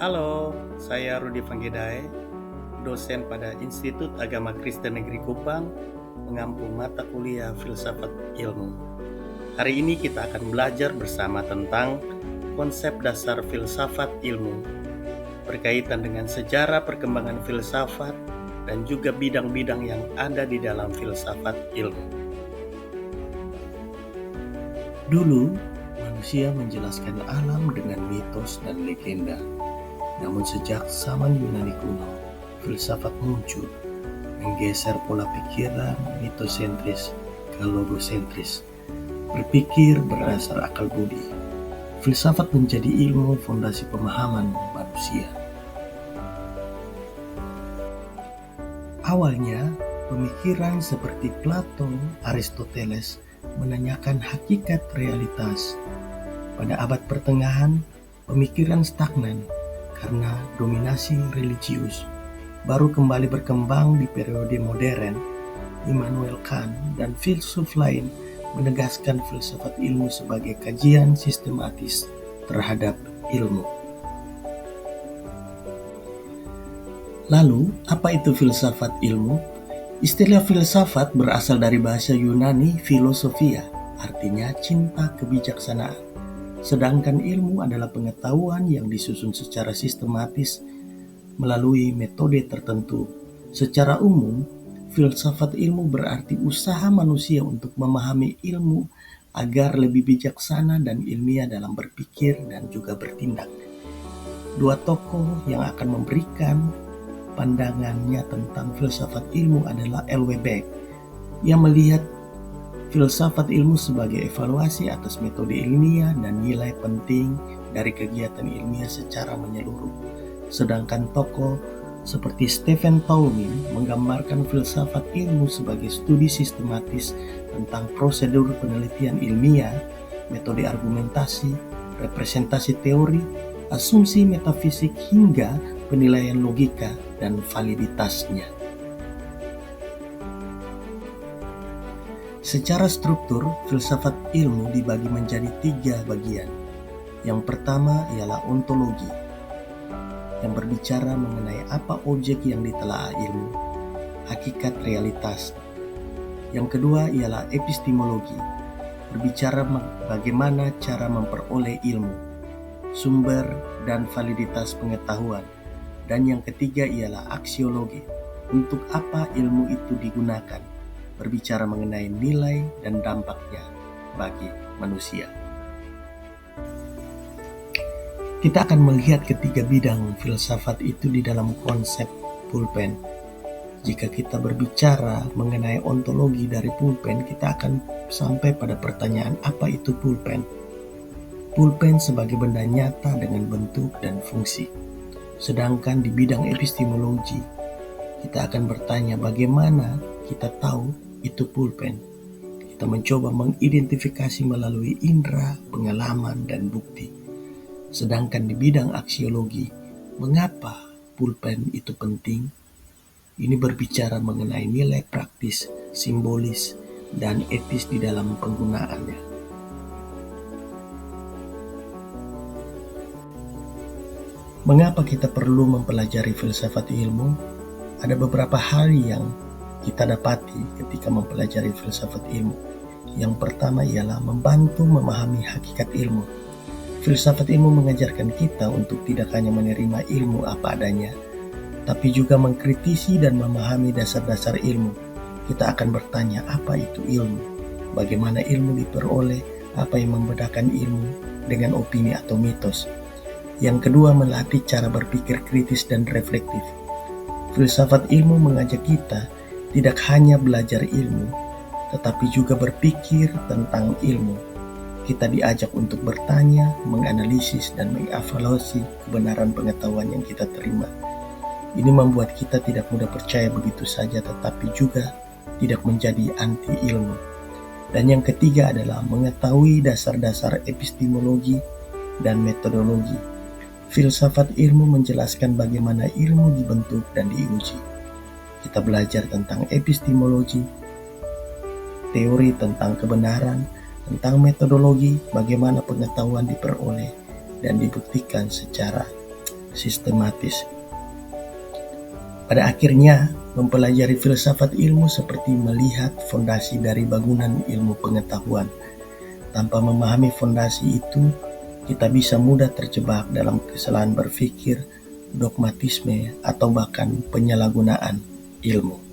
Halo, saya Rudi Panggidae, dosen pada Institut Agama Kristen Negeri Kupang, mengampu mata kuliah Filsafat Ilmu. Hari ini kita akan belajar bersama tentang konsep dasar filsafat ilmu, berkaitan dengan sejarah perkembangan filsafat dan juga bidang-bidang yang ada di dalam filsafat ilmu. Dulu, manusia menjelaskan alam dengan mitos dan legenda. Namun sejak zaman Yunani kuno, filsafat muncul, menggeser pola pikiran mitosentris ke logosentris, berpikir berdasar akal budi. Filsafat menjadi ilmu fondasi pemahaman manusia. Awalnya, pemikiran seperti Plato, Aristoteles menanyakan hakikat realitas. Pada abad pertengahan, pemikiran stagnan karena dominasi religius, baru kembali berkembang di periode modern. Immanuel Kant dan filsuf lain menegaskan filsafat ilmu sebagai kajian sistematis terhadap ilmu. Lalu, apa itu filsafat ilmu? Istilah filsafat berasal dari bahasa Yunani philosophia, artinya cinta kebijaksanaan. Sedangkan ilmu adalah pengetahuan yang disusun secara sistematis melalui metode tertentu. Secara umum, filsafat ilmu berarti usaha manusia untuk memahami ilmu agar lebih bijaksana dan ilmiah dalam berpikir dan juga bertindak. Dua tokoh yang akan memberikan pandangannya tentang filsafat ilmu adalah L.W. Beck, yang melihat filsafat ilmu sebagai evaluasi atas metode ilmiah dan nilai penting dari kegiatan ilmiah secara menyeluruh. Sedangkan tokoh seperti Stephen Tuwim menggambarkan filsafat ilmu sebagai studi sistematis tentang prosedur penelitian ilmiah, metode argumentasi, representasi teori, asumsi metafisik hingga penilaian logika dan validitasnya. Secara struktur, filsafat ilmu dibagi menjadi 3 bagian. Yang pertama ialah ontologi, yang berbicara mengenai apa objek yang ditelaah ilmu, hakikat realitas. Yang kedua ialah epistemologi, berbicara bagaimana cara memperoleh ilmu, sumber dan validitas pengetahuan. Dan yang ketiga ialah aksiologi, untuk apa ilmu itu digunakan, berbicara mengenai nilai dan dampaknya bagi manusia. Kita akan melihat ketiga bidang filsafat itu di dalam konsep pulpen. Jika kita berbicara mengenai ontologi dari pulpen, kita akan sampai pada pertanyaan apa itu pulpen. Pulpen sebagai benda nyata dengan bentuk dan fungsi. Sedangkan di bidang epistemologi, kita akan bertanya bagaimana kita tahu itu pulpen. Kita mencoba mengidentifikasi melalui indera, pengalaman, dan bukti. Sedangkan di bidang aksiologi, mengapa pulpen itu penting? Ini berbicara mengenai nilai praktis, simbolis, dan etis di dalam penggunaannya. Mengapa kita perlu mempelajari filsafat ilmu? Ada beberapa hal yang kita dapati ketika mempelajari filsafat ilmu. Yang pertama ialah membantu memahami hakikat ilmu. Filsafat ilmu mengajarkan kita untuk tidak hanya menerima ilmu apa adanya, tapi juga mengkritisi dan memahami dasar-dasar ilmu. Kita akan bertanya apa itu ilmu, bagaimana ilmu diperoleh, apa yang membedakan ilmu dengan opini atau mitos. Yang kedua, melatih cara berpikir kritis dan reflektif. Filsafat ilmu mengajak kita tidak hanya belajar ilmu, tetapi juga berpikir tentang ilmu. Kita diajak untuk bertanya, menganalisis, dan mengevaluasi kebenaran pengetahuan yang kita terima. Ini membuat kita tidak mudah percaya begitu saja, tetapi juga tidak menjadi anti ilmu. Dan yang ketiga adalah mengetahui dasar-dasar epistemologi dan metodologi. Filsafat ilmu menjelaskan bagaimana ilmu dibentuk dan diuji. Kita belajar tentang epistemologi, teori tentang kebenaran, tentang metodologi, bagaimana pengetahuan diperoleh dan dibuktikan secara sistematis. Pada akhirnya, mempelajari filsafat ilmu seperti melihat fondasi dari bangunan ilmu pengetahuan. Tanpa memahami fondasi itu, kita bisa mudah terjebak dalam kesalahan berpikir, dogmatisme, atau bahkan penyalahgunaan ilmu.